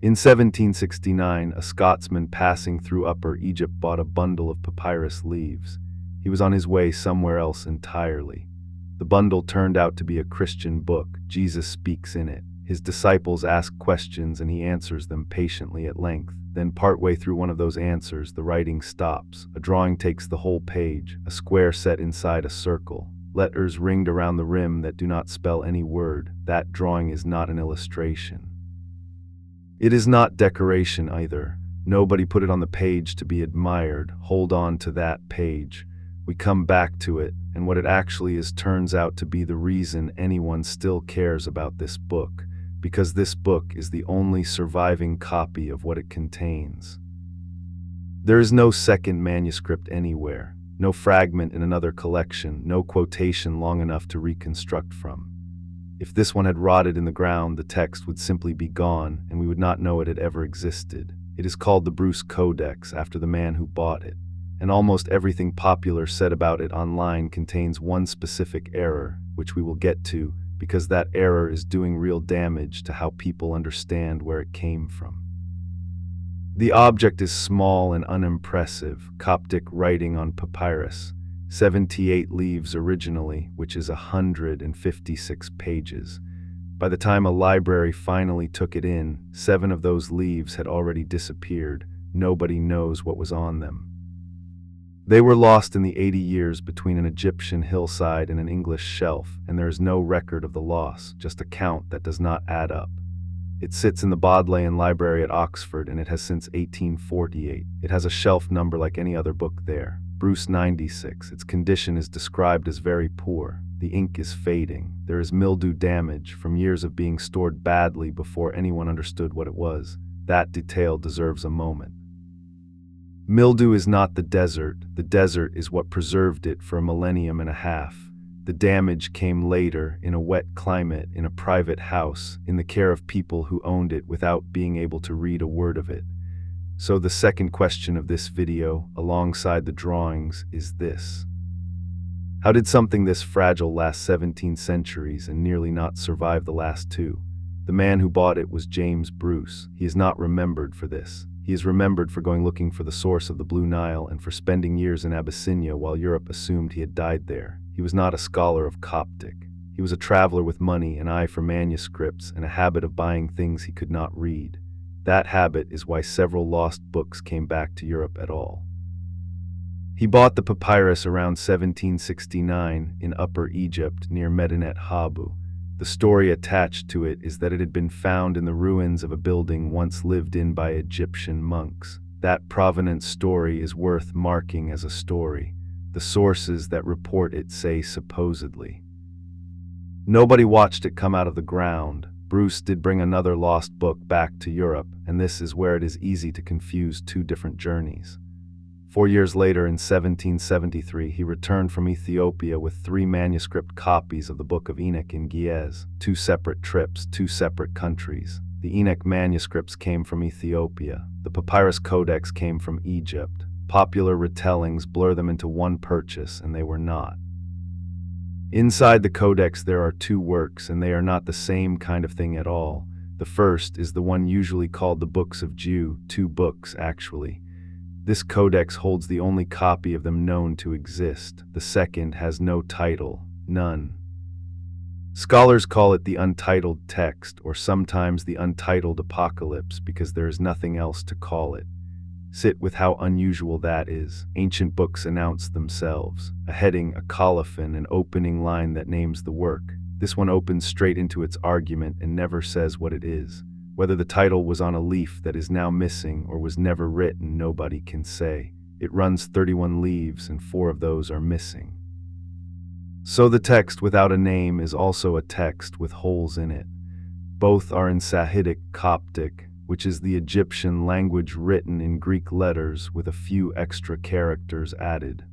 In 1769, a Scotsman passing through Upper Egypt bought a bundle of papyrus leaves. He was on his way somewhere else entirely. The bundle turned out to be a Christian book. Jesus speaks in it. His disciples ask questions and he answers them patiently at length. Then partway through one of those answers, the writing stops. A drawing takes the whole page, a square set inside a circle. Letters ringed around the rim that do not spell any word. That drawing is not an illustration. It is not decoration either. Nobody put it on the page to be admired. Hold on to that page. We come back to it, and what it actually is turns out to be the reason anyone still cares about this book, because this book is the only surviving copy of what it contains. There is no second manuscript anywhere, no fragment in another collection, no quotation long enough to reconstruct from. If this one had rotted in the ground, the text would simply be gone, and we would not know it had ever existed. It is called the Bruce Codex after the man who bought it, and almost everything popular said about it online contains one specific error, which we will get to, because that error is doing real damage to how people understand where it came from. The object is small and unimpressive, Coptic writing on papyrus, 78 leaves originally, which is 156 pages. By the time a library finally took it in, 7 of those leaves had already disappeared. Nobody knows what was on them. They were lost in the 80 years between an Egyptian hillside and an English shelf, and there is no record of the loss, just a count that does not add up. It sits in the Bodleian Library at Oxford, and it has since 1848. It has a shelf number like any other book there, Bruce 96. Its condition is described as very poor. The ink is fading. There is mildew damage from years of being stored badly before anyone understood what it was. That detail deserves a moment. Mildew is not the desert is what preserved it for a millennium and a half. The damage came later, in a wet climate, in a private house, in the care of people who owned it without being able to read a word of it. So the second question of this video, alongside the drawings, is this. How did something this fragile last 17 centuries and nearly not survive the last 2? The man who bought it was James Bruce. He is not remembered for this. He is remembered for going looking for the source of the Blue Nile and for spending years in Abyssinia while Europe assumed he had died there. He was not a scholar of Coptic. He was a traveler with money, an eye for manuscripts, and a habit of buying things he could not read. That habit is why several lost books came back to Europe at all. He bought the papyrus around 1769 in Upper Egypt near Medinet Habu. The story attached to it is that it had been found in the ruins of a building once lived in by Egyptian monks. That provenance story is worth marking as a story. The sources that report it say supposedly. Nobody watched it come out of the ground. Bruce did bring another lost book back to Europe, and this is where it is easy to confuse 2 different journeys. 4 years later, in 1773, he returned from Ethiopia with 3 manuscript copies of the Book of Enoch in Ge'ez, 2 separate trips, 2 separate countries. The Enoch manuscripts came from Ethiopia. The Papyrus Codex came from Egypt. Popular retellings blur them into one purchase, and they were not. Inside the Codex there are 2 works, and they are not the same kind of thing at all. The first is the one usually called the Books of Jeu, 2 books actually. This codex holds the only copy of them known to exist. The second has no title, none. Scholars call it the Untitled Text, or sometimes the Untitled Apocalypse, because there is nothing else to call it. Sit with how unusual that is. Ancient books announce themselves. A heading, a colophon, an opening line that names the work. This one opens straight into its argument and never says what it is. Whether the title was on a leaf that is now missing or was never written, nobody can say. It runs 31 leaves and 4 of those are missing. So the text without a name is also a text with holes in it. Both are in Sahidic Coptic, which is the Egyptian language written in Greek letters with a few extra characters added.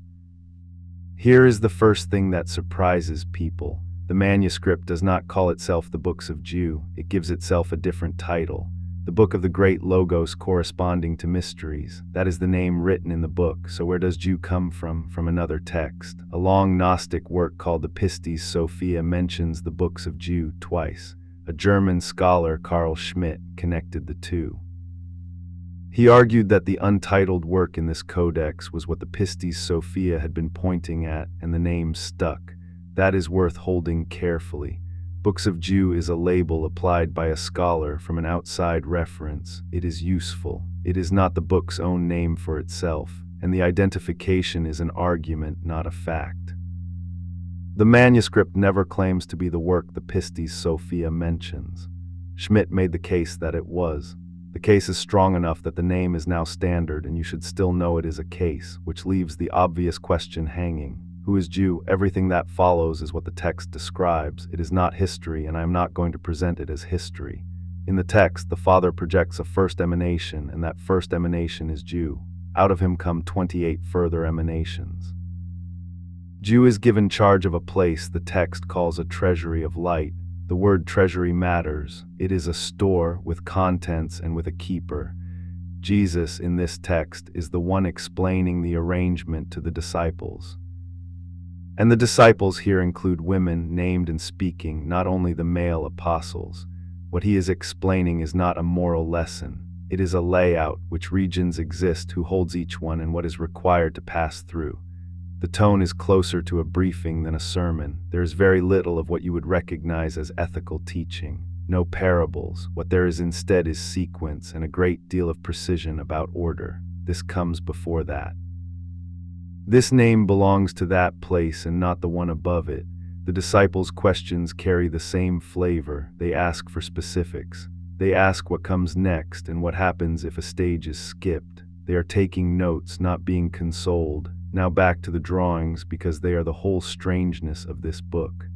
Here is the first thing that surprises people. The manuscript does not call itself the Books of Jeu, it gives itself a different title. The Book of the Great Logos corresponding to Mysteries. That is the name written in the book, so where does Jeu come from? From another text. A long Gnostic work called the Pistis Sophia mentions the Books of Jeu twice. A German scholar, Carl Schmidt, connected the two. He argued that the untitled work in this codex was what the Pistis Sophia had been pointing at, and the name stuck. That is worth holding carefully. Books of Jeu is a label applied by a scholar from an outside reference. It is useful. It is not the book's own name for itself, and the identification is an argument, not a fact. The manuscript never claims to be the work the Pistis Sophia mentions. Schmidt made the case that it was. The case is strong enough that the name is now standard, and you should still know it is a case, which leaves the obvious question hanging. Who is Jeu? Everything that follows is what the text describes. It is not history, and I am not going to present it as history. In the text, the Father projects a first emanation, and that first emanation is Jeu. Out of him come 28 further emanations. Jeu is given charge of a place the text calls a treasury of light. The word treasury matters. It is a store with contents and with a keeper. Jesus, in this text, is the one explaining the arrangement to the disciples. And the disciples here include women named and speaking, not only the male apostles. What he is explaining is not a moral lesson. It is a layout, which regions exist, who holds each one, and what is required to pass through. The tone is closer to a briefing than a sermon. There is very little of what you would recognize as ethical teaching. No parables. What there is instead is sequence and a great deal of precision about order. This comes before that. This name belongs to that place and not the one above it. The disciples' questions carry the same flavor. They ask for specifics. They ask what comes next and what happens if a stage is skipped. They are taking notes, not being consoled. Now back to the drawings, because they are the whole strangeness of this book.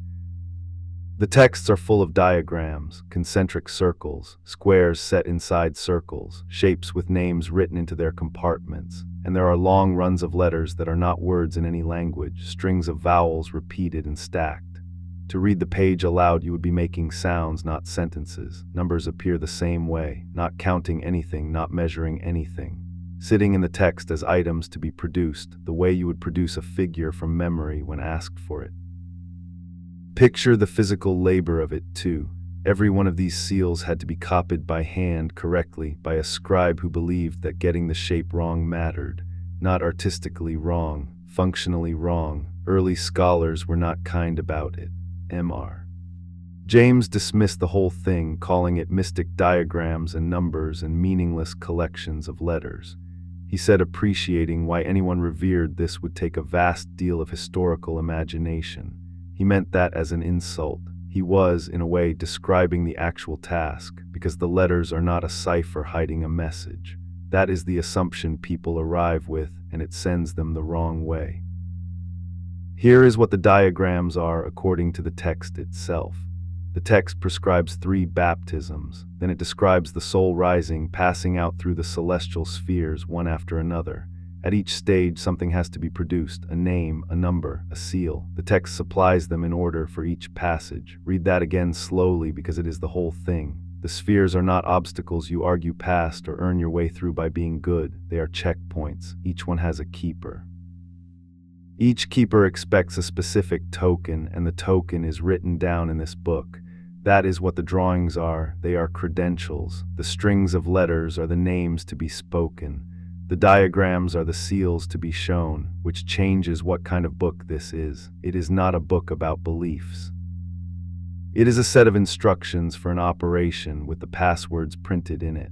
The texts are full of diagrams, concentric circles, squares set inside circles, shapes with names written into their compartments, and there are long runs of letters that are not words in any language, strings of vowels repeated and stacked. To read the page aloud, you would be making sounds, not sentences. Numbers appear the same way, not counting anything, not measuring anything. Sitting in the text as items to be produced, the way you would produce a figure from memory when asked for it. Picture the physical labor of it, too. Every one of these seals had to be copied by hand correctly by a scribe who believed that getting the shape wrong mattered. Not artistically wrong, functionally wrong. Early scholars were not kind about it. Mr. James dismissed the whole thing, calling it mystic diagrams and numbers and meaningless collections of letters. He said appreciating why anyone revered this would take a vast deal of historical imagination. He meant that as an insult. He was, in a way, describing the actual task, because the letters are not a cipher hiding a message. That is the assumption people arrive with, and it sends them the wrong way. Here is what the diagrams are according to the text itself. The text prescribes 3 baptisms, then it describes the soul rising, passing out through the celestial spheres one after another. At each stage something has to be produced, a name, a number, a seal. The text supplies them in order for each passage. Read that again slowly because it is the whole thing. The spheres are not obstacles you argue past or earn your way through by being good. They are checkpoints. Each one has a keeper. Each keeper expects a specific token, and the token is written down in this book. That is what the drawings are. They are credentials. The strings of letters are the names to be spoken. The diagrams are the seals to be shown, which changes what kind of book this is. It is not a book about beliefs. It is a set of instructions for an operation with the passwords printed in it.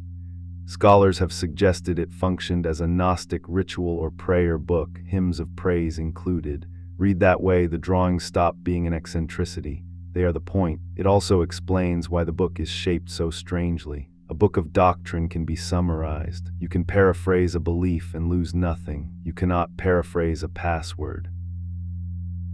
Scholars have suggested it functioned as a Gnostic ritual or prayer book, hymns of praise included. Read that way, the drawings stop being an eccentricity. They are the point. It also explains why the book is shaped so strangely. A book of doctrine can be summarized. You can paraphrase a belief and lose nothing. You cannot paraphrase a password.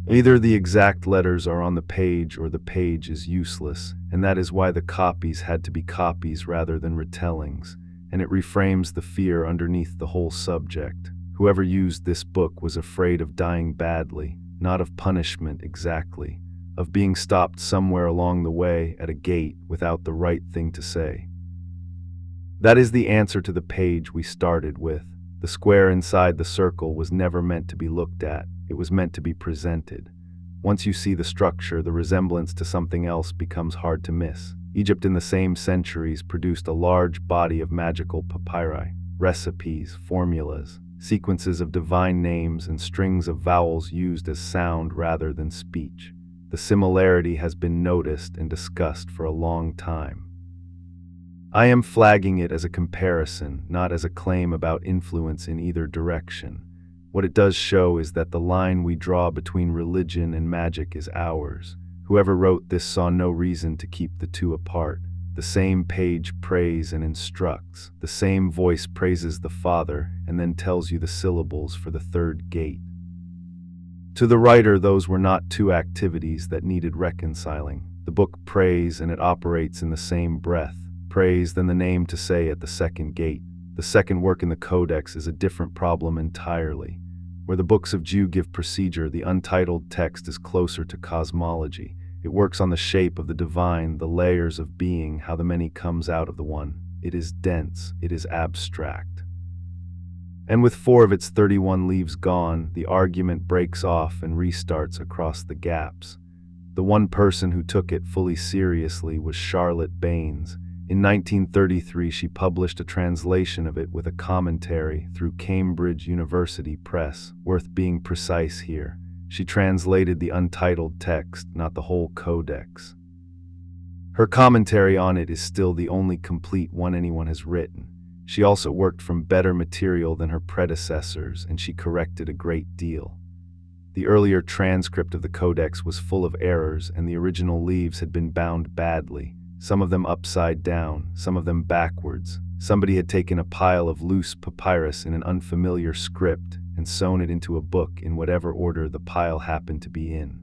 Either the exact letters are on the page or the page is useless, and that is why the copies had to be copies rather than retellings, and it reframes the fear underneath the whole subject. Whoever used this book was afraid of dying badly, not of punishment exactly, of being stopped somewhere along the way at a gate without the right thing to say. That is the answer to the page we started with. The square inside the circle was never meant to be looked at. It was meant to be presented. Once you see the structure, the resemblance to something else becomes hard to miss. Egypt in the same centuries produced a large body of magical papyri, recipes, formulas, sequences of divine names, and strings of vowels used as sound rather than speech. The similarity has been noticed and discussed for a long time. I am flagging it as a comparison, not as a claim about influence in either direction. What it does show is that the line we draw between religion and magic is ours. Whoever wrote this saw no reason to keep the two apart. The same page prays and instructs. The same voice praises the Father and then tells you the syllables for the third gate. To the writer, those were not two activities that needed reconciling. The book prays and it operates in the same breath. Prays then the name to say at the second gate. The second work in the Codex is a different problem entirely. Where the books of Jeu give procedure, the untitled text is closer to cosmology. It works on the shape of the divine, the layers of being, how the many comes out of the one. It is dense, it is abstract. And with 4 of its 31 leaves gone, the argument breaks off and restarts across the gaps. The one person who took it fully seriously was Charlotte Baines. In 1933, she published a translation of it with a commentary through Cambridge University Press, worth being precise here. She translated the untitled text, not the whole Codex. Her commentary on it is still the only complete one anyone has written. She also worked from better material than her predecessors, and she corrected a great deal. The earlier transcript of the Codex was full of errors, and the original leaves had been bound badly. Some of them upside down, some of them backwards. Somebody had taken a pile of loose papyrus in an unfamiliar script and sewn it into a book in whatever order the pile happened to be in.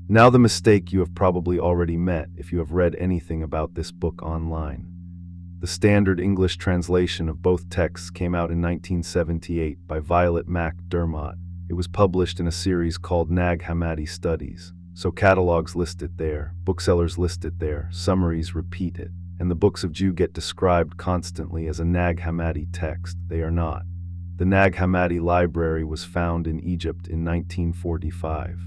Now the mistake you have probably already met if you have read anything about this book online. The standard English translation of both texts came out in 1978 by Violet MacDermott. It was published in a series called Nag Hammadi Studies. So catalogs list it there, booksellers list it there, summaries repeat it, and the books of Jeu get described constantly as a Nag Hammadi text. They are not. The Nag Hammadi Library was found in Egypt in 1945.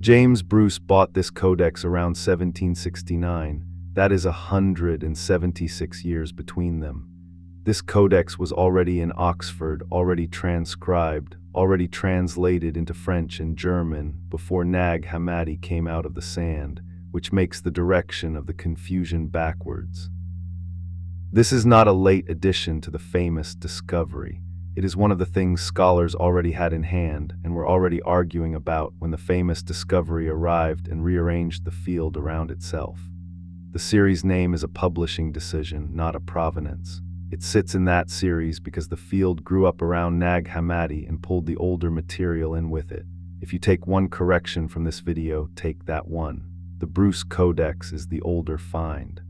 James Bruce bought this codex around 1769. That is 176 years between them. This codex was already in Oxford, already transcribed, already translated into French and German before Nag Hammadi came out of the sand, which makes the direction of the confusion backwards. This is not a late addition to the famous discovery. It is one of the things scholars already had in hand and were already arguing about when the famous discovery arrived and rearranged the field around itself. The series name is a publishing decision, not a provenance. It sits in that series because the field grew up around Nag Hammadi and pulled the older material in with it. If you take one correction from this video, take that one. The Bruce Codex is the older find.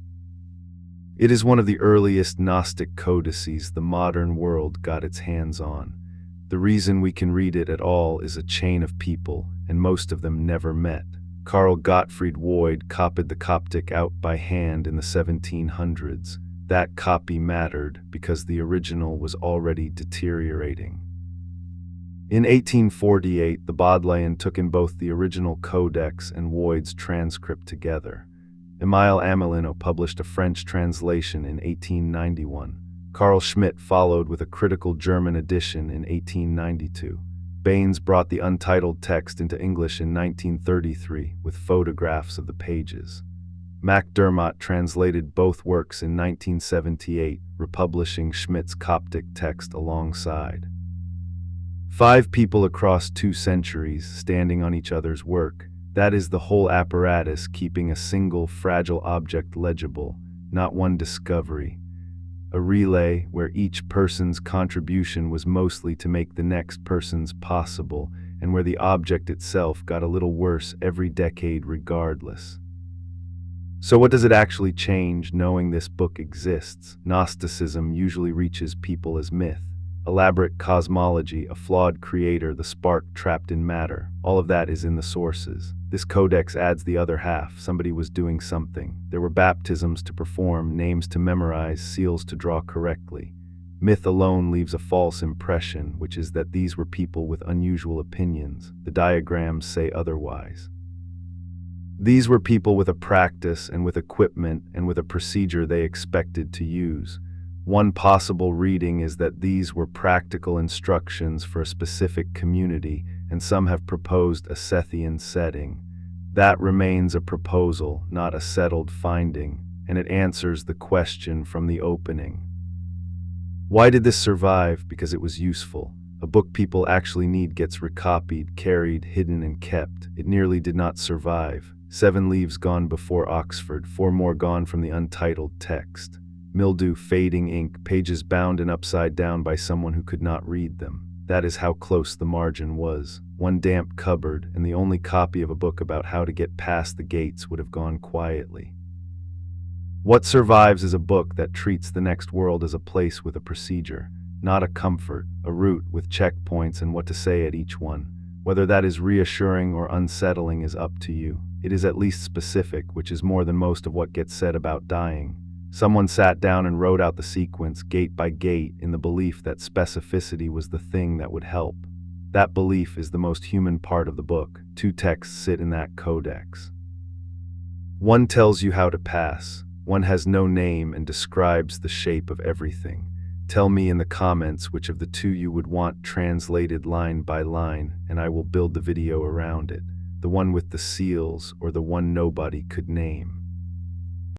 It is one of the earliest Gnostic codices the modern world got its hands on. The reason we can read it at all is a chain of people, and most of them never met. Carl Gottfried Woid copied the Coptic out by hand in the 1700s. That copy mattered because the original was already deteriorating. In 1848, the Bodleian took in both the original Codex and Woid's transcript together. Emile Amelino published a French translation in 1891. Carl Schmidt followed with a critical German edition in 1892. Baines brought the untitled text into English in 1933 with photographs of the pages. MacDermott translated both works in 1978, republishing Schmidt's Coptic text alongside. 5 people across 2 centuries standing on each other's work. That is the whole apparatus keeping a single fragile object legible, not one discovery. A relay where each person's contribution was mostly to make the next person's possible, and where the object itself got a little worse every decade regardless. So what does it actually change knowing this book exists? Gnosticism usually reaches people as myth. Elaborate cosmology, a flawed creator, the spark trapped in matter. All of that is in the sources. This codex adds the other half. Somebody was doing something. There were baptisms to perform, names to memorize, seals to draw correctly. Myth alone leaves a false impression, which is that these were people with unusual opinions. The diagrams say otherwise. These were people with a practice and with equipment and with a procedure they expected to use. One possible reading is that these were practical instructions for a specific community, and some have proposed a Sethian setting. That remains a proposal, not a settled finding, and it answers the question from the opening. Why did this survive? Because it was useful. A book people actually need gets recopied, carried, hidden, and kept. It nearly did not survive. 7 leaves gone before Oxford, 4 more gone from the untitled text. Mildew, fading ink, pages bound and upside down by someone who could not read them. That is how close the margin was. One damp cupboard, and the only copy of a book about how to get past the gates would have gone quietly. What survives is a book that treats the next world as a place with a procedure, not a comfort, a route with checkpoints and what to say at each one. Whether that is reassuring or unsettling is up to you. It is at least specific, which is more than most of what gets said about dying. Someone sat down and wrote out the sequence, gate by gate, in the belief that specificity was the thing that would help. That belief is the most human part of the book. 2 texts sit in that codex. One tells you how to pass. One has no name and describes the shape of everything. Tell me in the comments which of the 2 you would want translated line by line, and I will build the video around it. The one with the seals or the one nobody could name.